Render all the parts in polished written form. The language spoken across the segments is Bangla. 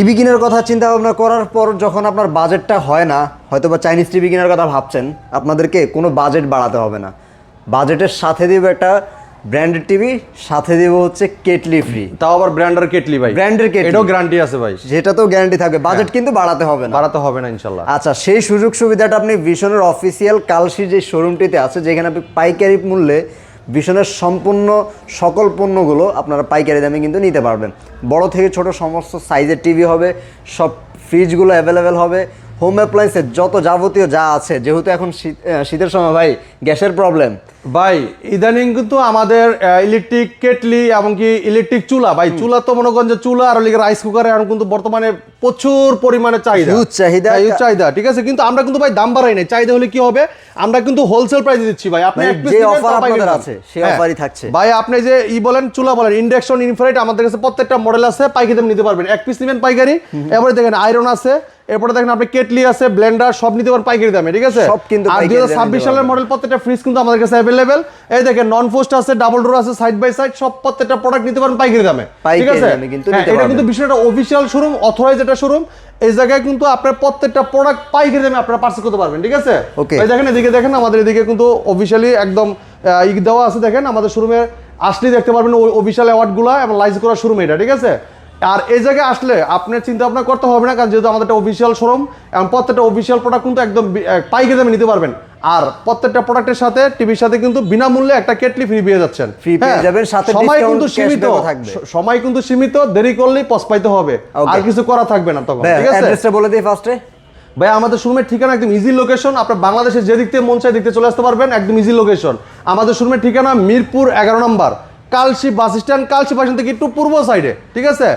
টিভি কেনার কথা চিন্তা ভাবনা করার পর যখন আপনার বাজেটটা হয় না, হয়তো বা চাইনিজ টিভি কেনার কথা ভাবছেন, আপনাদেরকে কোনো বাজেট বাড়াতে হবে না। বাজেটের সাথে দিব একটা ব্র্যান্ডেড টিভি, সাথে দিব হচ্ছে কেটলি ফ্রি। তাও আবার ব্র্যান্ডের কেটলি ভাই, ব্র্যান্ডের কেটলি, এটাও গ্যারান্টি আছে ভাই, যেটাতেও গ্যারান্টি থাকবে। বাজেট কিন্তু বাড়াতে হবে না, ইনশাআল্লাহ। আচ্ছা, সেই সুযোগ সুবিধাটা আপনি ভিশনের অফিসিয়াল কালশি যে শোরুমটিতে আছে, যেখানে আপনি পাইকারি মূল্যে ভিশনের সম্পূর্ণ সকল পণ্যগুলো আপনারা পাইকারি দামে কিন্তু নিতে পারবেন। বড় থেকে ছোট সমস্ত সাইজের টিভি হবে, সব ফ্রিজগুলো অ্যাভেলেবেল হবে, হোম অ্যাপ্লায়েন্সের যত যাবতীয় যা আছে, যেহেতু এখন শীতের সময় ভাই গ্যাসের প্রবলেম ভাই, ইদানিং কিন্তু আমাদের ইলেকট্রিক কেটলি এমনকি ইলেকট্রিক চুলা ভাই, চুলা তো মনে করেন যে চুলা আর রাইস কুকার এখন কিন্তু বর্তমানে প্রচুর পরিমাণে চাহিদা, ঠিক আছে। কিন্তু আমরা কিন্তু ভাই দাম বাড়াই নাই, চাহিদা হলে কি হবে, আমরা কিন্তু হোলসেল প্রাইসে দিচ্ছি ভাই। আপনি যে অফার আপনাদের আছে সেই অফারই থাকছে ভাই। আপনি যে বলেন চুলা বলেন, ইন্ডাকশন, ইনফ্রারেড, আমাদের কাছে প্রত্যেকটা মডেল আছে, পাইকারি দাম নিতে পারবেন। এক পিস নেবেন পাইকারি, এরপরে দেখেন আয়রন আছে, এরপরে দেখেন আপনি কেটলি আছে, ব্লেন্ডার, সব নিতে পারেন পাইকারি দামে, ঠিক আছে। সব কিন্তু আর 2026 সালের মডেল প্রত্যেকটা ফ্রিজ কিন্তু আমাদের কাছে অ্যাভেলেবেল। এই দেখেন নন ফোস্ট আছে, ডাবল ডোর আছে, সাইড বাই সাইড, সব প্রত্যেকটা প্রোডাক্ট নিতে পারেন পাইকারি দামে, ঠিক আছে। এটা কিন্তু বিষয়টা অফিশিয়াল শোরুম, অথরাইজ এটা শোরুম। এই জায়গায় কিন্তু আপনার প্রত্যেকটা প্রোডাক্ট পাইকারি দামে আপনারা পারচেজ করতে পারবেন, ঠিক আছে। এই দেখেন এদিকে দেখেন, আমাদের এদিকে কিন্তু অফিশিয়ালি একদম দেওয়া আছে। দেখেন আমাদের শোরুমে আসলেই দেখতে পারবেন অফিশিয়াল অ্যাওয়ার্ডগুলো এবং লাইজ করা শোরুম এটা, ঠিক আছে। আর এই জায়গায় আসলে আপনার চিন্তা ভাবনা করতে হবে না, কারণ যেহেতু আমাদের একটা অফিসিয়াল শোরুম এবং প্রত্যেকটা অফিসিয়াল প্রোডাক্ট কিন্তু একদম পাইকারি দামে নিতে পারবেন। আর প্রত্যেকটা প্রোডাক্টের সাথে, টিভির সাথে কিন্তু বিনামূল্যে একটা কেটলি ফ্রি পেয়ে যাচ্ছেন, সময় কিন্তু সীমিত, দেরি করলেই পস্তাইতে হবে, আর কিছু করা থাকবে না তখন, ঠিক আছে। অ্যাড্রেসটা বলে দিই ফার্স্টে ভাই। আমাদের শোরুমের ঠিকানা একদম ইজি লোকেশন, আপনার বাংলাদেশের যে দিক থেকে মন চায় দেখতে চলে আসতে পারবেন, একদম ইজি লোকেশন। আমাদের শোরুমের ঠিকানা মিরপুর 11 নম্বর, Kalshi bus stand, Kalshi bus stand থেকে একটু পূর্ব সাইডে, ঠিক আছে।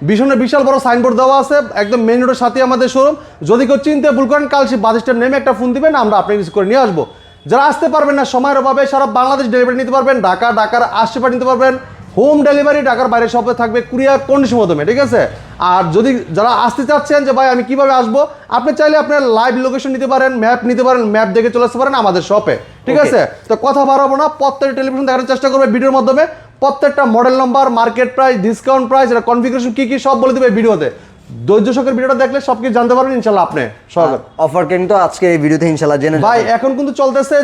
ভীষণের বিশাল বড় সাইনবোর্ড দেওয়া আছে, একদম মেইন রোডের সাথে আমাদের শোরুম। যদি কেউ চিনতে ভুল করেন, কালশি বাস স্ট্যান্ড নেমে একটা ফোন দিবেন, আমরা আপনাকে রিসিভ করে নিয়ে আসবো। যারা আসতে পারবেন না, সময়ের অভাবে, সারা বাংলাদেশ ডেলিভারি নিতে পারবেন, ঢাকার আশেপাশে নিতে পারবেন, হোম ডেলিভারি ঢাকার বাইরে সব থাকবে কুরিয়ার কন্ডিশন মাধ্যমে, ঠিক আছে। আর যদি যারা আসতে চাচ্ছেন যে ভাই আমি কিভাবে আসবো, আপনি চাইলে আপনার লাইভ লোকেশন নিতে পারেন, ম্যাপ নিতে পারেন, ম্যাপ দেখে চলে আসতে পারেন আমাদের শপে, ঠিক আছে। তো কথা বাড়াবো না, প্রত্যেকটা টেলিভিশন দেখার চেষ্টা করবে ভিডিওর মাধ্যমে, প্রত্যেকটা model number, market price, discount price, এটা কনফিগারেশন কি সব বলে দেবে ভিডিওতে। ধৈর্য সহকারে ভিডিওটা দেখলে সবকিছু জানতে পারবেন ইনশাআল্লাহ। আপনি সব অফার কিন্তু আজকে এই ভিডিওতে ইনশাআল্লাহ জেনে ভাই, এখন কিন্তু চলতেছে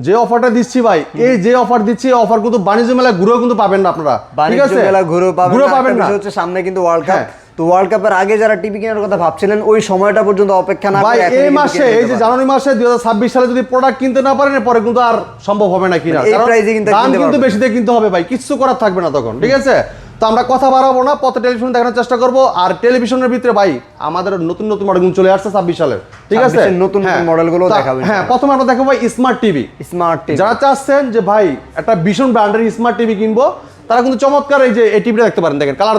যে অফারটা দিচ্ছি ভাই, এই যে অফার দিচ্ছি, অফার কিন্তু বাণিজ্য মেলা ঘুরেও কিন্তু পাবেন না আপনারা, ঠিক আছে। মেলা ঘুরেও পাবেন না, হচ্ছে সামনে কিন্তু ওয়ার্ল্ড কাপ। তো ওয়ার্ল্ড কাপের আগে যারা টিভি কেনার কথা ভাবছিলেন, ওই সময়টা পর্যন্ত অপেক্ষা না করে এই মাসে, এই যে জানুয়ারি মাসে 2026 সালে যদি প্রোডাক্ট কিনতে না পারেন, পরে কিন্তু আর সম্ভব হবে না কিনা, দাম কিন্তু বেশি দিয়ে কিনতে হবে ভাই, কিছু করার থাকবে না তখন, ঠিক আছে। তো আমরা কথা বাড়াবো না, প্রত্যেক টেলিভিশন দেখানোর চেষ্টা করবো। আর টেলিভিশনের ভিতরে ভাই আমাদের নতুন নতুন মডেলগুলো চলে আসছে 26 সালে, ঠিক আছে। নতুন মডেলগুলো দেখাবেন। হ্যাঁ, প্রথমে আমরা দেখাবো ভাই স্মার্ট টিভি। যারা চাচ্ছেন যে ভাই একটা ভীষণ ব্র্যান্ডের স্মার্ট টিভি কিনবো, তারা কিন্তু চমৎকার এই টিভিটা দেখতে পারেন। দেখেন কালার,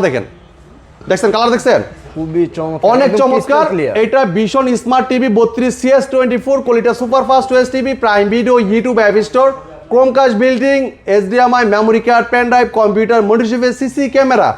দেখছেন কালার, দেখছেন খুবই চমৎকার, অনেক চমৎকার। এটা ভীষণ smart TV, 32CS24, quality super fast OS TV, Prime Video, YouTube app store, Chromecast built in, HDMI, memory card, pen drive, computer, monitor হিসেবে সিসি ক্যামেরা,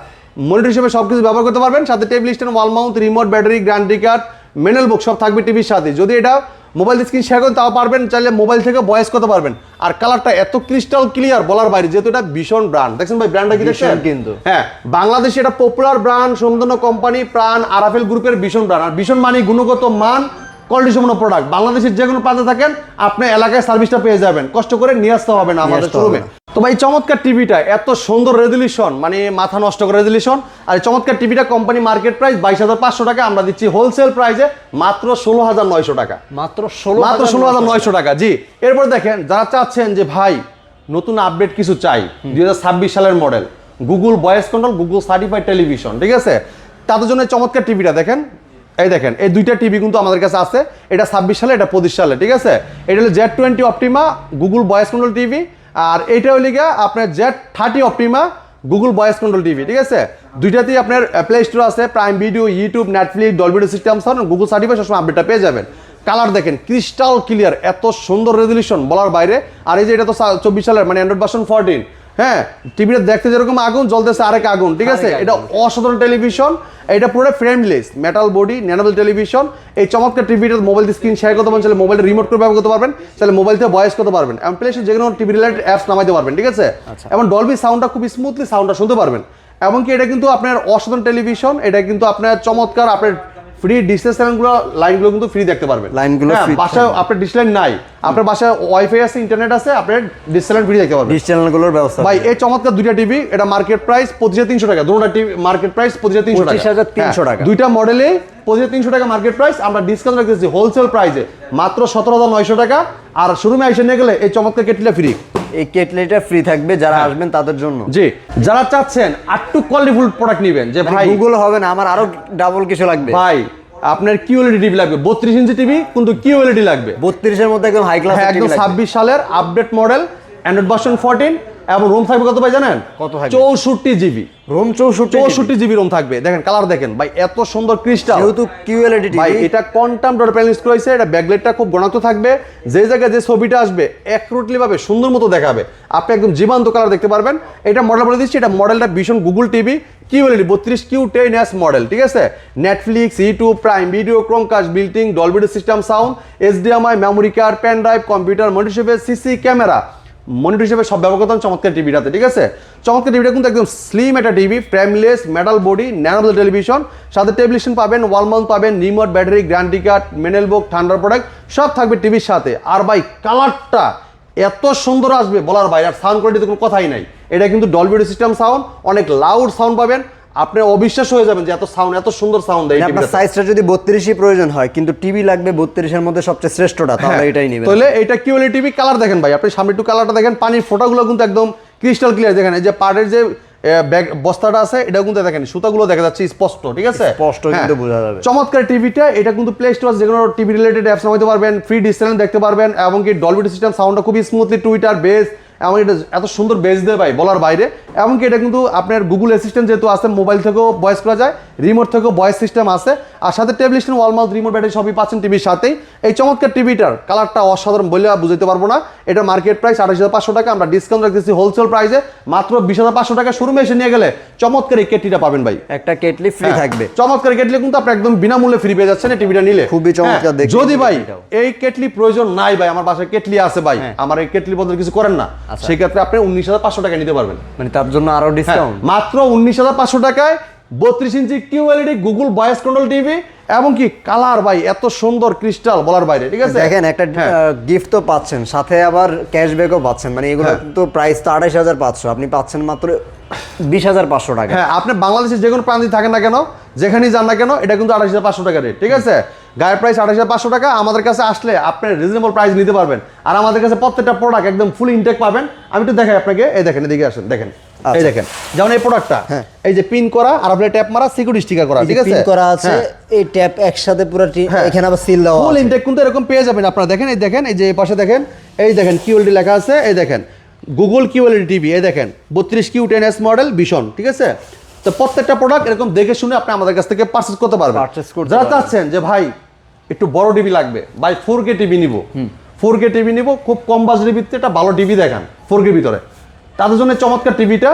মনিটর হিসেবে সবকিছু ব্যবহার করতে পারবেন। সাথে table stand, wall mount, remote, battery, guarantee card, manual book সব থাকবে টিভির সাথে। যদি এটা মোবাইল স্ক্রিন শেয়ার করেন তাও পারবেন, চাইলে মোবাইল থেকে ভয়েস করতে পারবেন। আর কালারটা এত ক্রিস্টাল ক্লিয়ার বলার বাইরে, যেহেতু এটা ভীষণ ব্র্যান্ড। দেখছেন ভাই ব্র্যান্ডটা কি দেখছেন কিন্তু, হ্যাঁ, বাংলাদেশে এটা পপুলার ব্র্যান্ড, সুন্দর কোম্পানি, প্রাণ আরাফেল গ্রুপের ভীষণ ব্র্যান্ড। আর ভীষণ মানে গুণগত মান, কোয়ালিটি সম্পন্ন প্রোডাক্ট। বাংলাদেশের যে কোনো প্রান্তে থাকেন, আপনি এলাকায় সার্ভিসটা পেয়ে যাবেন, কষ্ট করে নিয়ে আসতে হবে না আমাদের শোরুমে। তো ভাই চমৎকার টিভিটা, এত সুন্দর রেজলিউশন, মানে মাথা নষ্ট করে রেজলিউশন। আর চমৎকার টিভিটা কোম্পানি মার্কেট প্রাইস 22,500 টাকা, আমরা দিচ্ছি হোলসেল প্রাইসে মাত্র 16,900 টাকা, মাত্র 16,900 টাকা। জি, এরপর দেখেন যারা চাচ্ছেন যে ভাই নতুন আপডেট কিছু চাই, 2026 সালের model, Google voice control, Google certified television, ঠিক আছে, তাদের জন্য চমৎকার টিভিটা দেখেন। এই দেখেন এই দুইটা টিভি কিন্তু আমাদের কাছে আছে, এটা 26 সালে, এটা 25 সালে, ঠিক আছে। এটা হলো Z20 Optima Google voice control TV, আর এইটা হলো গিয়ে আপনার Z30 Optima Google voice control TV, ঠিক আছে। দুইটাতেই আপনার প্লে স্টোর আছে, Prime Video, YouTube, Netflix, Dolby system সহ গুগল সার্টিফাইড সবসময় আপডেটটা পেয়ে যাবেন। কালার দেখেন ক্রিস্টাল ক্লিয়ার, এত সুন্দর রেজলিউশন বলার বাইরে। আর এই যে এটা তো 24 সালের, মানে অ্যান্ড্রয়েড ভার্সন 14, হ্যাঁ, টিভিটা দেখতে যেরকম আগুন, জ্বলতেছে আরেক আগুন, ঠিক আছে। এটা অসাধারণ টেলিভিশন, এটা পুরো ফ্রেমলেস, মেটাল বডি, ন্যানোবেল টেলিভিশন। এই চমৎকার টিভিটা মোবাইল স্ক্রিন শেয়ার করতে পারবেন, চাইলে মোবাইলটা রিমোট করে ব্যবহার করতে পারবেন, চাইলে মোবাইল থেকে ভয়েস করতে পারবেন, এবং প্লে স্টোরে যে কোনো টিভি রিলেটেড অ্যাপস নামাইতে পারবেন, ঠিক আছে। এবং ডলবি সাউন্ডটা খুব স্মুথলি সাউন্ডটা শুনতে পারবেন। এমনকি এটা কিন্তু আপনার অসাধারণ টেলিভিশন, এটা কিন্তু আপনার চমৎকার, আপনার ফ্রি ডিসপ্লে চ্যানেলগুলো লাইনগুলো কিন্তু ফ্রি দেখতে পারবেন। লাইনগুলো free বাসায় আপনার ডিশ লাইন নাই, আপনার বাসায় ওয়াইফাই আছে, ইন্টারনেট আছে, আপনার ডিশ লাইন ফ্রি দেখতে পারবেন। ডিশ চ্যানেলগুলোর ব্যবস্থা ভাই এই চমৎকার দুইটা টিভি, এটা মার্কেট প্রাইস 25,300 টাকা, দুটোটা টিভি মার্কেট প্রাইস 25,300 টাকা, 25,300 টাকা। দুইটা মডেলে 25,300 টাকা মার্কেট প্রাইস, আমরা ডিসকাউন্ট রাখতেছি হোলসেল প্রাইসে মাত্র 17,900 টাকা। আর শোরুমে এসে নিয়ে গেলে এই চমৎকার কেটলিটা ফ্রি। এই কেটলিটা ফ্রি থাকবে যারা আসবেন তাদের জন্য। জি, যারা চাচ্ছেন আটটু কোয়ালিটিফুল প্রোডাক্ট নেবেন, যে ভাই গুগল হবে না, আমার আরো ডাবল কিছু লাগবে, ভাই আপনার কিউএলইডি টিভি লাগবে, 32 ইঞ্চি টিভি কিন্তু কিউএলইডি লাগবে, 32 এর মধ্যে একদম হাই ক্লাস, একদম 26 সালের আপডেট মডেল, অ্যান্ড্রয়েড ভার্সন 14, এবং রুম থাকবে কত ভাই জানেন? কত থাকবে? 64 জিবি রুম, 64 জিবি রুম থাকবে। দেখেন কালার দেখেন ভাই, এত সুন্দর ক্রিস্টাল, যেহেতু কিউএলইডি ভাই টিভি, এটা কোয়ান্টাম ডট প্যানেল ইউজ করেছে, এটা ব্যাকলাইটটা খুব গণাক্ত থাকবে, যে জায়গায় যে ছবিটা আসবে অ্যাকুরেটলি ভাবে সুন্দর মতো দেখাবে, আপনি একদম জীবন্ত কালার দেখতে পারবেন। এটা মডেল বলে দিচ্ছি, এটা মডেলটা ভীষণ Google TV QLED 32Q10S model, ঠিক আছে? Netflix, YouTube, Prime Video, Chromecast, built in, Dolby system sound, HDMI, memory card, pen drive, computer, monitor হিসেবে সিসি ক্যামেরা, মনিটর হিসেবে সব ব্যবহার করতাম চমৎকার টিভিটাতে, ঠিক আছে? চমৎকার টিভিটা কিন্তু একদম স্লিম একটা TV, frameless, metal body, nano television, সাথে টেলিভিশন পাবেন, ওয়াল মাউন্ট পাবেন, রিমোট, ব্যাটারি, গ্যারান্টি কার্ড, মেনেল বুক, ঠান্ডার প্রোডাক্ট সব থাকবে টিভির সাথে। আর ভাই কালারটা এত সুন্দর আসবে বলার বাইরে, আর সাউন্ড কোয়ালিটিতে কোনো কথাই নাই। এটা কিন্তু ডলবি সিস্টেম সাউন্ড, অনেক লাউড সাউন্ড পাবেন, আপনি অবিশ্বাস হয়ে যাবেন যে এত সাউন্ড, এত সুন্দর সাউন্ড দেয়। আপনার সাইজটা যদি 32ই প্রয়োজন হয় কিন্তু টিভি লাগবে 32 এর মধ্যে সবচেয়ে শ্রেষ্ঠটা, তাহলে এটাই নেবেন। তাহলে এটা কিউএলইডি টিভি কালার দেখেন ভাই, আপনি সামনে একটু কালারটা দেখেন, পানির ফোঁটাগুলো কিন্তু একদম ক্রিস্টাল ক্লিয়ার। দেখেন এই যে পাড়ের যে ব্যাগ বস্তাটা আছে, এটা কিন্তু দেখেন সুতাগুলো দেখা যাচ্ছে স্পষ্ট, ঠিক আছে? স্পষ্ট কিন্তু বোঝা যাবে। চমৎকার টিভিটা, এটা কিন্তু প্লে স্টোর যে কোনো টিভি রিলেটেড অ্যাপস নামাতে পারবেন, ফ্রি ডিশ চ্যানেল দেখতে পারবেন, এবং কি ডলবি সিস্টেম সাউন্ডটা খুবই স্মুথলি, টুইটার বেস, এবং এটা এত সুন্দর বেস দেয় ভাই বলার বাইরে। এমনকি এটা কিন্তু আপনার গুগল অ্যাসিস্ট্যান্ট যেহেতু আছে, মোবাইল থেকেও ভয়েস করা যায়, রিমোট থেকেও ভয়েস সিস্টেম আছে, আর সাথে টেলিভিশন, ওয়াল মাউন্ট, রিমোট, ব্যাটারি সবই পাচ্ছেন টিভির সাথেই। এই চমৎকার টিভিটার কালারটা অসাধারণ বলে বুঝতে পারবো না। এটা মার্কেট প্রাইস 28,500 টাকা, আমরা ডিসকাউন্ট রাখতেছি হোলসেল প্রাইসে মাত্র 20,500 টাকা। শোরুমে এসে নিয়ে গেলে চমৎকার এই কেটলিটা পাবেন ভাই, একটা কেটলি ফ্রি থাকবে। চমৎকার কেটলি কিন্তু আপনি একদম বিনামূল্যে ফ্রি পেয়ে যাচ্ছেন এই টিভিটা নিলে। খুবই চমৎকার দেখতে। যদি ভাই এই কেটলি প্রয়োজন নাই, ভাই আমার বাসায় কেটলি আছে ভাই, আমার এই কেটলি বদলে কিছু করেন না, সেই ক্ষেত্রে আপনি 19,500 টাকা নিতে পারবেন, মানে তার জন্য আরো ডিসকাউন্ট মাত্র 19,500 টাকায় 32 inch QLED Google voice control TV, এবং কি কালার ভাই এত সুন্দর ক্রিস্টাল বলার বাইরে, ঠিক আছে? দেখেন একটা গিফট তো পাচ্ছেন, সাথে আবার ক্যাশব্যাকও পাচ্ছেন, মানে এগুলো তো প্রাইস তো 28,500, আপনি পাচ্ছেন মাত্র 20,500 টাকা। হ্যাঁ, আপনি বাংলাদেশের যে কোনো প্রান্তে থাকেন না কেন, যেখানেই যান না কেন, এটা কিন্তু 28,500 টাকা রেট, ঠিক আছে? গায়ের প্রাইস 28,500 টাকা। আমাদের কাছে আসলে আপনি রিজনেবল প্রাইস নিতে পারবেন, আর আমাদের কাছে প্রত্যেকটা প্রোডাক্ট একদম ফুল ইনটেক পাবেন। আমি একটু দেখাই আপনাকে, এই দেখেন, এদিকে আসেন, দেখেন, এই দেখেন, যেমন এই প্রোডাক্টটা, এই যে পিন করা আর আপনার ট্যাপ মারা, সিকিউরিটি স্টিকার করা, ঠিক আছে? পিন করা আছে, এই ট্যাপ একসাথে পুরো এখানে আবার সিল দেওয়া ফুল আছে। ইনটেক কিন্তু এরকম পেয়ে যাবেন আপনারা। দেখেন, এই দেখেন, এই যে এই পাশে দেখেন, এই দেখেন কিউএলইডি লেখা আছে, এই দেখেন গুগল কিউএলইডি টিভি, এই দেখেন 32Q10S মডেল ভীষণ, ঠিক আছে? তো প্রত্যেকটা প্রোডাক্ট এরকম দেখে শুনে আপনি আমাদের কাছ থেকে পারচেজ করতে পারবেন। যারা চাচ্ছেন যে ভাই একটু বড় টিভি লাগবে, ভাই 4K টিভি নিব, 4K টিভি নিব, খুব কম বাজেটের ভিতরে একটা ভালো টিভি দেখান 4K ভিতরে, তাদের জন্য চমৎকার টিভিটা,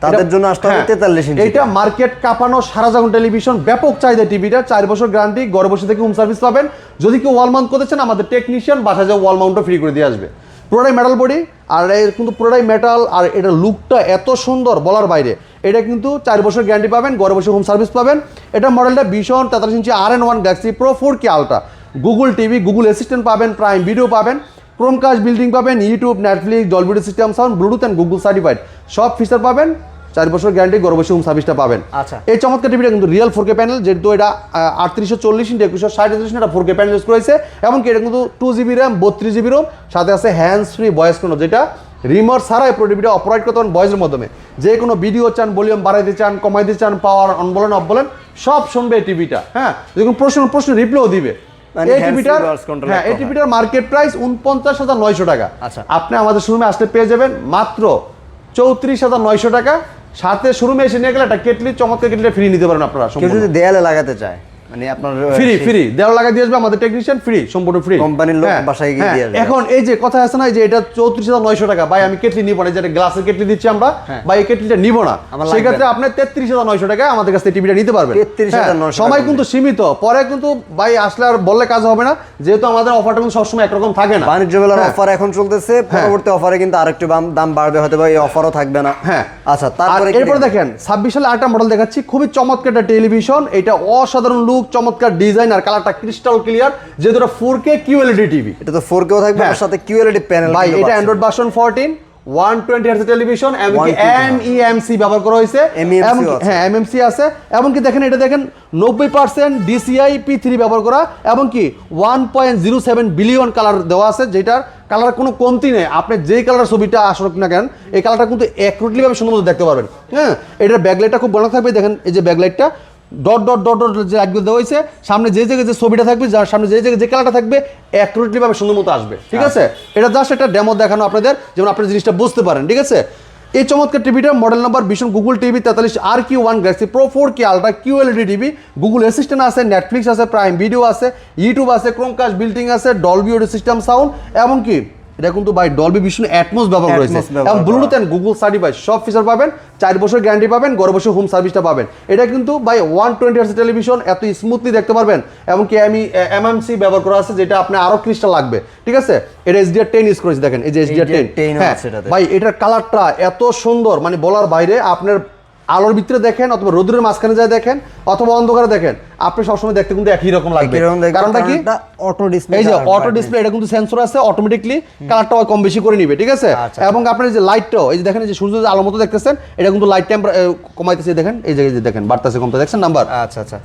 তাদের জন্য আসতে হবে 43 ইঞ্চি। এটা মার্কেট কাঁপানো সারা জাগান টেলিভিশন, ব্যাপক চাহিদা টিভিটা, 4 বছর গ্যারান্টি, ঘরে বসে থেকে হোম সার্ভিস পাবেন। যদি কেউ ওয়াল মাউন্ট করতে চান, আমাদের টেকনিশিয়ান বাসায় যাও ওয়াল মাউন্টও ফ্রি করে দিয়ে আসবে। পুরোটাই মেটাল বডি, আর এর কিন্তু পুরোটাই মেটাল, আর এটার লুকটা এত সুন্দর বলার বাইরে। এটা কিন্তু 4 বছর গ্যারান্টি পাবেন, ঘরে বসে হোম সার্ভিস পাবেন। এটা মডেলটা ভীষণ 43 ইঞ্চি RN1 Galaxy Pro 4K ultra, Google TV, Google assistant পাবেন, প্রাইম ভিডিও পাবেন, ক্রোমকাস্ট, বিল্ডিং পাবেন, YouTube, Netflix, Dolby system sound, Bluetooth and Google certified সব ফিচার পাবেন। 4 বছর গ্যারান্টি, ঘরে বসে হোম সার্ভিসটা পাবেন। আচ্ছা, এই চমৎকার টিভিটা কিন্তু রিয়েল 4K প্যানেল, যেহেতু এটা 3840 ইন্টু 2160 এটা 4K প্যানেল ইউজ করেছে, এবং কি এটা কিন্তু 2GB র্যাম, 32GB রোম, সাথে আছে হ্যান্ডস ফ্রি ভয়েস কন্ট্রোল, যেটা রিমোট ছাড়াই পুরো টিভিটা অপারেট করতে পারেন ভয়েসের মাধ্যমে। যে কোনো ভিডিও চান, ভলিউম বাড়াইতে চান, কমাইতে চান, পাওয়ার অন বলেন অফ বলেন সব শুনবে এই টিভিটা। হ্যাঁ, যখন প্রশ্ন রিপ্লাইও দিবে। এই টিভিটার মার্কেট প্রাইস 49,900 টাকা। আচ্ছা, আপনি আমাদের শোরুমে আসলে পেয়ে যাবেন মাত্র 34,900 টাকা। সাথে শোরুমে এসে নিয়ে গেলে একটা কেটলি, চমৎকার কেটলি ফ্রি নিতে পারেন আপনারা। কেউ যদি দেয়ালে লাগাতে চায়, মানে আপনার ফ্রি দেওয়াল লাগা দিয়ে আসবে আমাদের টেকনিশিয়ান, ফ্রি, সম্পূর্ণ ফ্রি, কোম্পানির লোক বাসায় গিয়ে দিয়ে আসবে। এখন এই যে কথা আছে না যে এটা 34,900 টাকা, ভাই আমি কেটলি নিব না, যেটা গ্লাসের কেটলি দিচ্ছি আমরা, ভাই এই কেটলিটা নিব না, সেই ক্ষেত্রে আপনি 33,900 টাকা আমাদের কাছ থেকে টিভিটা নিতে পারবেন। 33,900 সময় কিন্তু সীমিত, পরে কিন্তু ভাই আসলে আর বললে কাজ হবে না, যেহেতু আমাদের অফারটা কিন্তু সবসময় একরকম থাকে না। বাণিজ্য মেলার অফার এখন চলতেছে, পরবর্তী অফারে কিন্তু আরেকটু দাম বাড়বে, হয়তো বা এই অফারও থাকবে না। হ্যাঁ, আচ্ছা, তারপরে এরপর দেখেন 26 সালে আরেকটা মডেল দেখাচ্ছি, খুবই চমৎকার একটা টেলিভিশন, এটা অসাধারণ লুক, চমৎকার ডিজাইন, আর কালারটা ক্রিস্টাল ক্লিয়ার, যেহেতু এটা 4K QLED টিভি। এটা তো 4K ও থাকবে, তার সাথে QLED প্যানেল। ভাই এটা অ্যান্ড্রয়েড ভার্সন 14, 120 হার্জ টেলিভিশন, এমনকি MEMC ব্যবহার করা হয়েছে, হ্যাঁ MMC আছে, এমনকি দেখেন এটা দেখেন 90% DCI P3 ব্যবহার করা, এমনকি 1.07 বিলিয়ন কালার দেওয়া আছে, যেটার কালার কোনো কমতি নেই, আপনি যেই কালার ছবিটা আসুক না কেন এই কালারটা কিন্তু অ্যাকুরেটলি ভাবে সুন্দর মতো দেখতে পারবেন। হ্যাঁ, এটার ব্যাকলাইটটা খুব বড় থাকবে, দেখেন এই যে ব্যাকলাইটটা ডট ডট ডট ডট যে লাইটগুলো দেওয়া হয়েছে, সামনে যে জায়গায় যে ছবিটা থাকবে, যার সামনে যে জায়গায় যে কালারটা থাকবে অ্যাকুরেটলি ভাবে সুন্দর মতো আসবে, ঠিক আছে? এটা জাস্ট একটা ডেমো দেখানো আপনাদের, যেমন আপনারা জিনিসটা বুঝতে পারেন, ঠিক আছে? এই চমৎকার টিভিটা model number vision Google TV 43 RQ1 Galaxy Pro 4K ultra QLED TV, Google Assistant আছে, নেটফ্লিক্স আছে, প্রাইম ভিডিও আছে, ইউটিউব আছে, ক্রোমকাস্ট বিল্টিং আছে, ডলবি অডিও সিস্টেম সাউন্ড, এমনকি এটা কিন্তু ভাই ডলবি ভিশন অ্যাটমস ব্যবহার করেছে, এবং ব্লুটুথ এন্ড গুগল সার্টিফাইড সব ফিচার পাবেন, 4 বছর গ্যারান্টি পাবেন, ঘরে বসে হোম সার্ভিসটা পাবেন। এটা কিন্তু ভাই 120 হার্জ টেলিভিশন, এত স্মুথলি দেখতে পারবেন, এমনকি MMC ব্যবহার করা আছে, যেটা আপনি আরো ক্রিস্টাল লাগবে, ঠিক আছে? এটা HDR10 ইউজ করেছে, দেখেন এই যে HDR10। ভাই এটার কালারটা এত সুন্দর, মানে বলার বাইরে, আপনার আলোর ভিতরে দেখেন অথবা রোদ্রের মাঝখানে যায় দেখেন অথবা অন্ধকারে দেখেন, আপনি সবসময় দেখতে কিন্তু একই রকম লাগবে। কারণটা কি? Auto display. এই যে অটো ডিসপ্লে, এটা কিন্তু সেন্সর আছে, অটোমেটিকলি কালারটা কম বেশি করে নিবে, ঠিক আছে? এবং আপনার যে লাইটটাও, এই যে দেখেন এই যে সূর্য যে আলোর মতো দেখতেছেন, এটা কিন্তু লাইট কমাইতেছে, দেখেন এই যে দেখেন বাড়তেছে কমতে, দেখছেন নাম্বার। আচ্ছা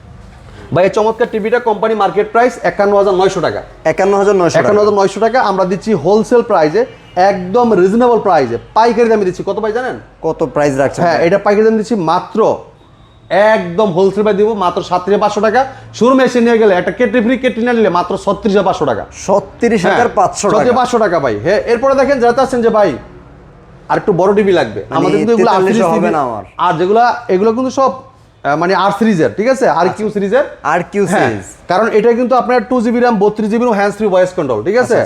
ভাই এই চমৎকার টিভিটা কোম্পানি মার্কেট প্রাইস 51,900 টাকা। 51,900 টাকা আমরা দিচ্ছি হোলসেল প্রাইসে, একদম রিজনেবল প্রাইসে, পাইকারি দামে দিচ্ছি। কত ভাই জানেন? কত প্রাইস রাখছেন? হ্যাঁ, এটা পাইকারি দাম দিচ্ছি মাত্র, একদম হোলসেল প্রাইস দিব মাত্র 37,500 টাকা। শোরুমে এসে নিয়ে গেলে একটা কেটলি ফ্রি, কেটলি না নিলে মাত্র 36,500 টাকা। 36,500 টাকা ভাই। হ্যাঁ, এরপরে দেখেন যারা চাচ্ছেন যে ভাই আর একটু বড় টিভি লাগবে, আমাদের কিন্তু এগুলো হবে না আমার, আর এগুলো কিন্তু সব মানে R সিরিজের, ঠিক আছে? RQ সিরিজের, RQ সিরিজ, কারণ এটা কিন্তু আপনার 2GB RAM 32GB hands free voice control, ঠিক আছে?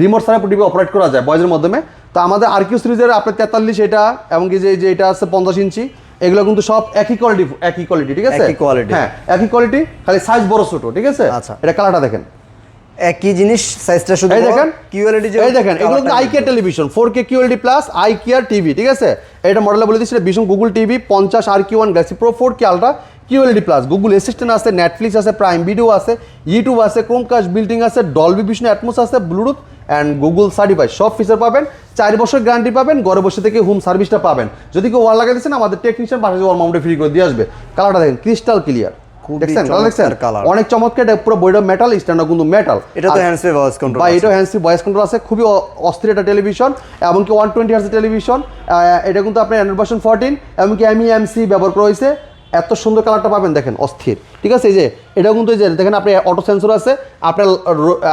রিমোট ছাড়া টিভি অপারেট করা যায় ভয়েসের মাধ্যমে। তো আমাদের RQ সিরিজের আপনার 43 এটা, এমনকি যে এটা আছে 50 ইঞ্চি, এগুলো কিন্তু সব একই কোয়ালিটি, ঠিক আছে? হ্যাঁ, একই কোয়ালিটি, খালি সাইজ বড় ছোট, ঠিক আছে? এটা কালারটা দেখেন, একই জিনিস, সাইজটা শুধু এই দেখেন QLED, যে এই দেখেন এগুলো কিন্তু আইকিয়ার টেলিভিশন 4K QLED প্লাস আইকিয়ার টিভি, ঠিক আছে? এটা মডেলে বলে দিচ্ছি Vision Google TV 50 RQ1 Galaxy Pro 4K ultra QLED plus, Google Assistant আছে, নেটফ্লিক্স আছে, প্রাইম ভিডিও আছে, ইউটিউব আছে, ক্রোমকাস্ট বিল্টিং আছে, ডলবি ভিশন অ্যাটমস আছে, ব্লুটুথ অ্যান্ড গুগল সার্টিফাইড সব ফিচার পাবেন, 4 বছর গ্যারান্টি পাবেন, ঘরে বসে থেকে হোম সার্ভিসটা পাবেন। যদি কেউ ওয়াল লাগাই দিচ্ছেন, আমাদের টেকনিশিয়ান বাসায় ওয়াল মাউন্টে ফ্রি করে দিয়ে আসবে। কালারটা দেখেন ক্রিস্টাল ক্লিয়ার, দেখছেন অনেক চমৎকার, এটা পুরো বডিটা মেটাল, স্ট্যান্ডও কিন্তু মেটাল। এটা তো হ্যান্ডস ফ্রি ভয়েস কন্ট্রোল, বা এটা হ্যান্ডস ফ্রি ভয়েস কন্ট্রোল আছে, খুবই অস্থির একটা টেলিভিশন, এমনকি 120 হার্জ টেলিভিশন। এটা কিন্তু আপনার অ্যান্ড্রয়েড ভার্সন 14, এমনকি MEMC ব্যবহার করা হয়েছে, এত সুন্দর কালারটা পাবেন, দেখেন অস্থির, ঠিক আছে? এই যে এটাও কিন্তু যে দেখেন আপনি অটো সেন্সর আছে,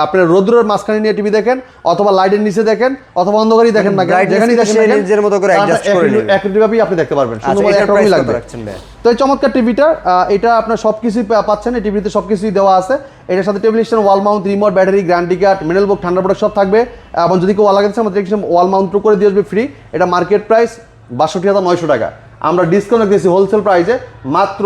আপনার রোদ্রের মাঝখানে নিয়ে টিভি দেখেন অথবা লাইটের নিচে দেখেন অথবা অন্ধকারই দেখেন না, যেখানেই দেখেন নিজের মতো করে অ্যাডজাস্ট করে নেবেন, একইভাবেই আপনি দেখতে পারবেন, সুন্দর একরকমই লাগবে। তো এই চমৎকার টিভিটা, এটা আপনার সবকিছুই পাচ্ছেন, এই টিভিতে সবকিছুই দেওয়া আছে। এটার সাথে table stand, wall mount, remote, battery, guarantee card, manual book, ঠান্ডা প্রোডাক্ট সব থাকবে। এবং যদি কেউ ওয়াল লাগাচ্ছে, আমাদের ওয়াল মাউন্ট করে দিয়ে আসবে ফ্রি। এটা মার্কেট প্রাইস 62,900 টাকা, আমরা ডিসকাউন্ট দিয়েছি হোলসেল প্রাইসে মাত্র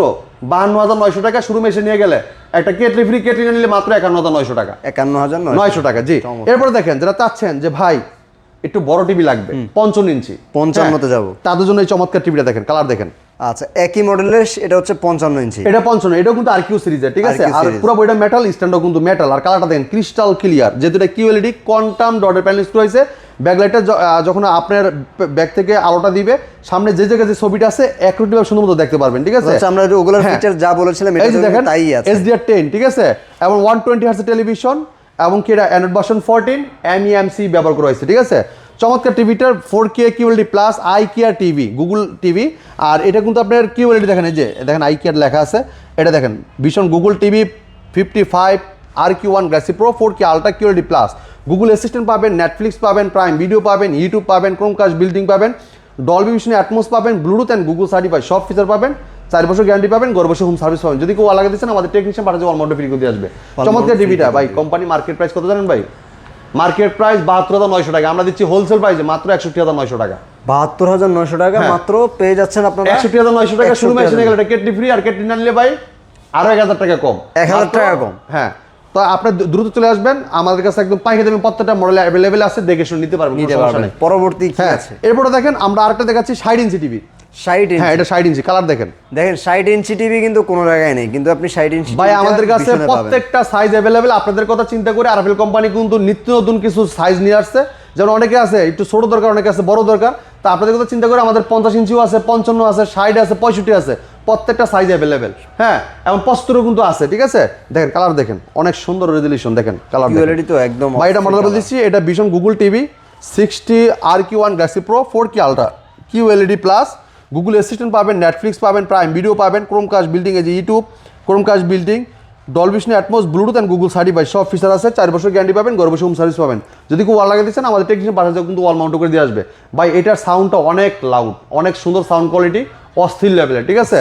52,900 টাকা। শোরুমে এসে নিয়ে গেলে একটা কেটলি ফ্রি, কেটলি নিলে মাত্র 51,900 টাকা। 51,900 টাকা, জি। এরপরে দেখেন যারা চাচ্ছেন যে ভাই একটু বড় টিভি লাগবে, 55 ইঞ্চি, 55 যাবো, তাদের জন্য এই চমৎকার টিভিটা দেখেন, কালার দেখেন। আচ্ছা, একই মডেলের, এটা হচ্ছে 55 ইঞ্চি, এটা 55, এটাও কিন্তু RQ সিরিজের, ঠিক আছে? আর পুরো বডিটা মেটাল, স্ট্যান্ডও কিন্তু মেটাল, আর কালারটা দেখেন ক্রিস্টাল ক্লিয়ার, যেহেতু এটা QLED কোয়ান্টাম ডটের প্যানেল ইউজ করেছে। ব্যাকলাইটটা যখন আপনার ব্যাক থেকে আলোটা দিবে, সামনে যে জায়গায় যে ছবিটা আছে অ্যাকুরেটলি ভাবে সুন্দর মতো দেখতে পারবেন, ঠিক আছে? আমরা ওগুলোর ফিচার যা বলেছিলাম এটা দেখেন, তাই আছে। HDR10, ঠিক আছে? এবং 120 হার্জ টেলিভিশন, এবং কি এটা অ্যান্ড্রয়েড ভার্সন 14, MEMC ব্যবহার করা হয়েছে, ঠিক আছে? চমৎকার টিভিটার 4K QLED প্লাস আইকিয়ার টিভি, গুগল টিভি। আর এটা কিন্তু আপনার QLED দেখেন, এই যে দেখেন আইকিয়ার লেখা আছে, এটা দেখেন vision Google TV 55 RQ1 Galaxy Pro 4K ultra QLED plus, Google assistant পাবেন, নেটফ্লিক্স পাবেন, প্রাইম ভিডিও পাবেন, ইউটিউব পাবেন, ক্রোমকাস্ট বিল্ডিং পাবেন, ডলবি ভিশন অ্যাটমস পাবেন, ব্লুটুথ অ্যান্ড গুগল সার্টিফাইড সব ফিচার পাবেন, 4 বছর গ্যারান্টি পাবেন, ঘরে বসে হোম সার্ভিস পাবেন। যদি কেউ লাগিয়ে দিচ্ছেন আমাদের টেকনিশিয়ান পাঠাতে অল মাউন্ট ফ্রি করে দিয়ে আসবে। চমৎকার টিভিটা ভাই, কোম্পানি মার্কেট প্রাইস কত জানেন ভাই? মার্কেট প্রাইস 72,900 টাকা, আমরা দিচ্ছি হোলসেল প্রাইসে মাত্র 61,900 টাকা। 72,900 টাকা মাত্র পেয়ে যাচ্ছেন আপনারা। 61,900 টাকা শুরু মেশিনে গেলে কেটলি ফ্রি, আর কেটলি না নিলে ভাই আরো 1,000 টাকা কম। 1,000 টাকা কম। হ্যাঁ, তো আপনি দ্রুত চলে আসবেন, আমাদের কাছে একদম পাইকারি দামে প্রত্যেকটা মডেল অ্যাভেলেবেল আছে, দেখে শুনে নিতে পারবেন। পরবর্তী কি হ্যাঁ, আছে? এরপরে দেখেন আমরা আরেকটা দেখাচ্ছি 60 ইঞ্চি টিভি। 60 ইঞ্চি? হ্যাঁ, এটা 60 ইঞ্চি, কালার দেখেন। দেখেন 60 ইঞ্চি টিভি কিন্তু কোনো জায়গায় নেই, কিন্তু আপনি 60 ইঞ্চি ভাই আমাদের কাছে প্রত্যেকটা সাইজ অ্যাভেলেবেল। আপনাদের কথা চিন্তা করে আরএফএল কোম্পানি কিন্তু নিত্য নতুন কিছু সাইজ নিয়ে আসছে। যেমন অনেকে আছে একটু ছোট দরকার, অনেকে আছে বড় দরকার, তা আপনাদের কথা চিন্তা করে আমাদের 50 ইঞ্চিও আছে, 55 আছে, 60 আছে, 65 আছে, প্রত্যেকটা সাইজ অ্যাভেলেবেল। হ্যাঁ, এবং 75 কিন্তু আছে। ঠিক আছে, দেখেন কালার দেখেন, অনেক সুন্দর রেজুলেশন, দেখেন কালার কোয়ালিটি তো একদম। ভাই এটা মডেল বলতেছি, এটা vision Google TV 60 RQ1 Galaxy Pro 4K ultra QLED plus, Google assistant পাবেন, নেটফ্লিক্স পাবেন, প্রাইম ভিডিও পাবেন, ক্রোমকাস্ট বিল্ডিং, এই যে YouTube, Chromecast building, Dolby atoms, Bluetooth and Google certified সব ফিচার আছে। 4 বছর গ্যারান্টি পাবেন, ঘরে বসে হোম সার্ভিস পাবেন। যদি কেউ ওয়াল লাগিয়ে দিচ্ছেন আমাদের টেকনিশিয়ান পাঠাতে কিন্তু ওয়াল মাউন্ট করে দিয়ে আসবে। ভাই এটার সাউন্ডটা অনেক লাউড, অনেক সুন্দর সাউন্ড কোয়ালিটি, অস্থির লেভেলের। ঠিক আছে,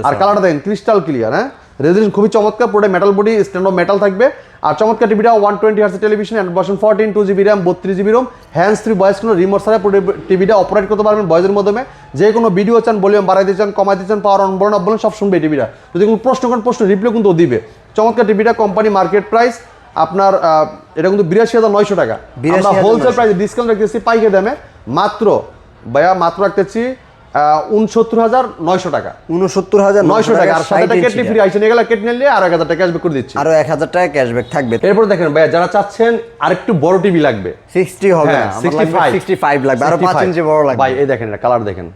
আর কালারটা দেখেন ক্রিস্টাল ক্লিয়ার। হ্যাঁ, রেজুলেশন খুবই চমৎকার, পুরো metal body, stand of metal থাকবে। আর চমৎকার টিভিটা 120 hertz television, version 14, 2GB RAM, 32GB ROM, hands free voice, কোনো রিমোট ছাড়া পুরো টিভিটা অপারেট করতে পারবেন ভয়েসের মাধ্যমে। যে কোনো ভিডিও চান, ভলিউম বাড়াইতে চান, কমাইতে চান, পাওয়ার অন বলেন অফ বলেন সব শুনবে টিভিটা। যদি কোনো প্রশ্ন করেন প্রশ্ন রিপ্লাই কিন্তু দিবে। চমৎকার টিভিটা, কোম্পানি মার্কেট প্রাইস আপনার এটা কিন্তু 82,900 টাকা। আমরা হোলসেল প্রাইসে ডিসকাউন্ট রাখতেছি পাইকারি দামে মাত্র ভাইয়া, মাত্র রাখতেছি 69,900 টাকা। 69,900 টাকা। আর সাথে কেটলি ফ্রি আইসে নিয়ে গেলে কেটে নিলে আরো 1,000 টাকা ক্যাশব্যাক করে দিচ্ছি। আরো 1,000 টাকা ক্যাশব্যাক থাকবে। এরপর দেখেন ভাইয়া, যারা চাচ্ছেন আরেকটু বড় টিভি লাগবে, 60 হবে না, 65 লাগবে, আরো 5 ইঞ্চি বড় লাগবে। ভাই এই দেখেন এটা কালার দেখেন,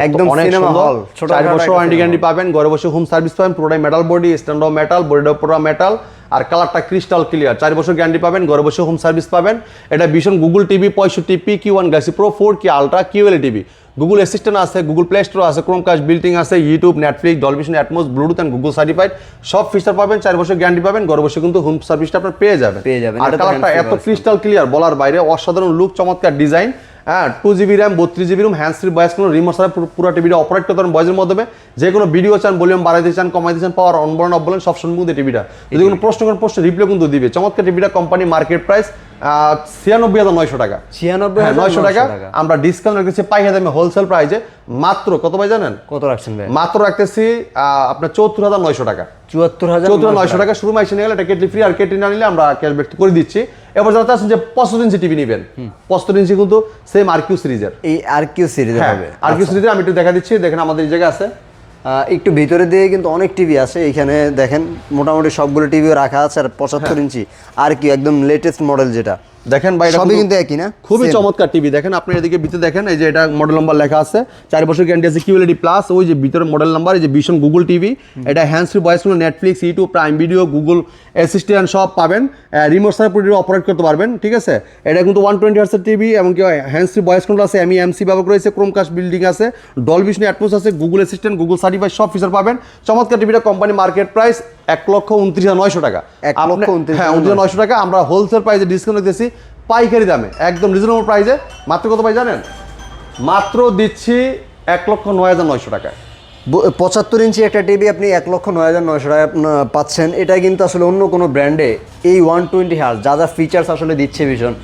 একদম সিনেমা হল, ছোট 4 বছর ওয়ারেন্টি গ্যারান্টি পাবেন, ঘরে বসে হোম সার্ভিস পাবেন, পুরোটাই metal body, stand of metal, বডিটা পুরো মেটাল, আর কালারটা ক্রিস্টাল ক্লিয়ার। 4 বছর গ্যারান্টি পাবেন, ঘরে বসে হোম সার্ভিস পাবেন। এটা vision Google TV 65 PQ1 Galaxy Pro 4K ultra QLED TV, Google Assistant আছে, গুগল প্লে স্টোর আছে, ক্রোমকাস্ট বিল্ডিং আছে, YouTube, Netflix, Dolby atoms, Bluetooth and Google certified সব ফিচার পাবেন। 4 বছর গ্যারান্টি পাবেন, ঘরে বসে কিন্তু হোম সার্ভিসটা আপনার পেয়ে যাবেন। আর কালারটা এত ক্রিস্টাল ক্লিয়ার বলার বাইরে, অসাধারণ লুক, চমৎকার ডিজাইন। হ্যাঁ, 2GB RAM, 32GB ROM, hands free voice, কোনো রিমোট ছাড়া পুরো টিভিটা অপারেট করতে পারেন ভয়েসের মাধ্যমে। যে কোনো ভিডিও চান, ভলিউম বাড়াইতে চান, কমাইতে চান, পাওয়ার অন বলেন অফ বলেন সব শুনবো টিভিটা। যদি কোনো প্রশ্ন করেন প্রশ্ন রিপ্লাই কিন্তু দিবে। চমৎকার টিভিটা, কোম্পানি মার্কেট প্রাইস 96,900 টাকা। 96,900 টাকা। আমরা ডিসকাউন্ট রেখেছি পাইকারি দামে হোলসেল প্রাইসে মাত্র কত ভাই জানেন? কত রাখছেন ভাই? মাত্র রাখতেছি আপনার 74,900 টাকা। 74,900 টাকা শুরু মাইসে নিয়ে গেলে এটা কেটলি ফ্রি, আর কেটলি না নিলে আমরা ক্যাশব্যাক করে দিচ্ছি। এবার যারা চাচ্ছেন যে 65 ইঞ্চি টিভি নেবেন, 65 ইঞ্চি কিন্তু সেম RQ সিরিজের, এই RQ সিরিজের হবে। RQ সিরিজের আমি একটু দেখা দিচ্ছি, দেখেন আমাদের এই জায়গায় আছে। একটু ভিতরে দিয়ে কিন্তু অনেক টিভি আছে এখানে, দেখেন মোটামুটি সবগুলো টিভিও রাখা আছে। আর 75 ইঞ্চি RQ একদম লেটেস্ট মডেল যেটা দেখেন ভাই, সবই কিন্তু একই না, খুবই চমৎকার টিভি। দেখেন আপনি এদিকে ভিতরে দেখেন, এই যে এটা মডেল নাম্বার লেখা আছে, 4 বছর গ্যারান্টি আছে, QLED প্লাস, ওই যে ভিতরে মডেল নাম্বার, এই যে ভিশন গুগল টিভি, এটা hands free voice, Netflix, YouTube, Prime video, Google assistant সব পাবেন, রিমোট ছাড়া পুরো অপারেট করতে পারবেন। ঠিক আছে, এটা কিন্তু 120 হার্টজের টিভি, এমনকি হ্যান্ডস ফ্রি ভয়েস কন্ট্রোল আছে, MEMC ব্যবহার করেছে, ক্রোমকাস্ট বিল্ডিং আছে, ডলবি অ্যাটমস আছে, গুগল অ্যাসিস্ট্যান্ট, গুগল সার্টিফাইড সব ফিচার পাবেন। চমৎকার টিভিটা, কোম্পানি মার্কেট প্রাইস 1,29,900 টাকা। 1,29,900 টাকা। আমরা হোলসেল প্রাইসে ডিসকাউন্ট দিতেছি পাইকারি দামে, একদম রিজনেবল প্রাইসে। মাত্র কত পাই জানেন? মাত্র দিচ্ছি 1,09,900 টাকায়। 75 ইঞ্চি একটা টিভি আপনি 1,09,900 টাকা পাচ্ছেন। এটা কিন্তু আসলে অন্য কোনো ব্র্যান্ডে এই 120 হার্জ যা যা ফিচার্স আসলে দিচ্ছে ভীষণ,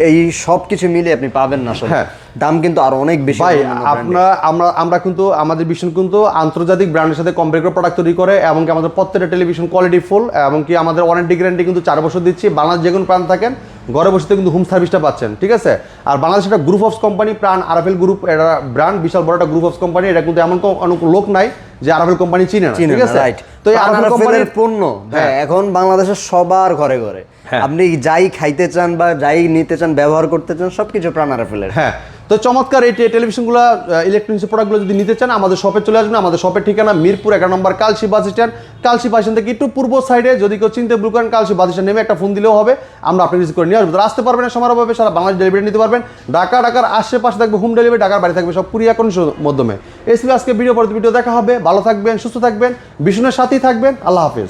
এই সব কিছু মিলে আপনি পাবেন না আসলে। হ্যাঁ, দাম কিন্তু আরো অনেক বেশি ভাই। আমরা কিন্তু আমাদের ভিশন কিন্তু আন্তর্জাতিক ব্র্যান্ডের সাথে কম্পেয়ার করে প্রোডাক্ট তৈরি করে, এবং কি আমাদের প্রত্যেকটা টেলিভিশন কোয়ালিটি ফুল, এবং কি আমাদের ওয়ারেন্টি গ্যারান্টি কিন্তু 4 বছর দিচ্ছি। বাংলাদেশ যে কোনো প্রান্ত থাকেন ঘরে বসে কিন্তু হোম সার্ভিসটা পাচ্ছেন। ঠিক আছে, আর বাংলাদেশ একটা গ্রুপ অফ কোম্পানি, প্রাণ আরএফএল গ্রুপ, এটা ব্র্যান্ড বিশাল বড় একটা গ্রুপ অফ কোম্পানি। এটা কিন্তু এমন অনেক লোক নাই যে আরএফএল কোম্পানি চিনে না। ঠিক আছে, তো এই আরএফএল কোম্পানির পণ্য এখন বাংলাদেশের সবার ঘরে ঘরে, আপনি যাই খাইতে চান বা যাই নিতে চান, ব্যবহার করতে চান, সবকিছু প্রাণ আরএফএল-এর। হ্যাঁ, তো চমৎকার এই টেলিভিশনগুলো, ইলেকট্রনিক্স প্রোডাক্টগুলো যদি নিতে চান আমাদের শপে চলে আসবেন। আমাদের শপের ঠিকানা মিরপুর 11 নম্বর Kalshi bus stand. Kalshi bus stand থেকে একটু পূর্ব সাইডে, যদি কেউ চিনতে ভুল করেন কালশি বাস স্ট্যান্ড নেমে একটা ফোন দিলেও হবে, আমরা আপনি রিসিভ করে নিয়ে আসবো। আসতে পারবেন না, সমারোভাবে সারা বাংলাদেশ ডেলিভারি নিতে পারবেন। ঢাকার আশেপাশে থাকবে হোম ডেলিভারি, ঢাকার বাড়ি থাকবে সব কুরিয়ার কন্ডিশনের মাধ্যমে। এই ছিল আজকে ভিডিও, পরবর্তী ভিডিও দেখা হবে। ভালো থাকবেন, সুস্থ থাকবেন, ভীষণের সাথেই থাকবেন। আল্লাহ হাফেজ।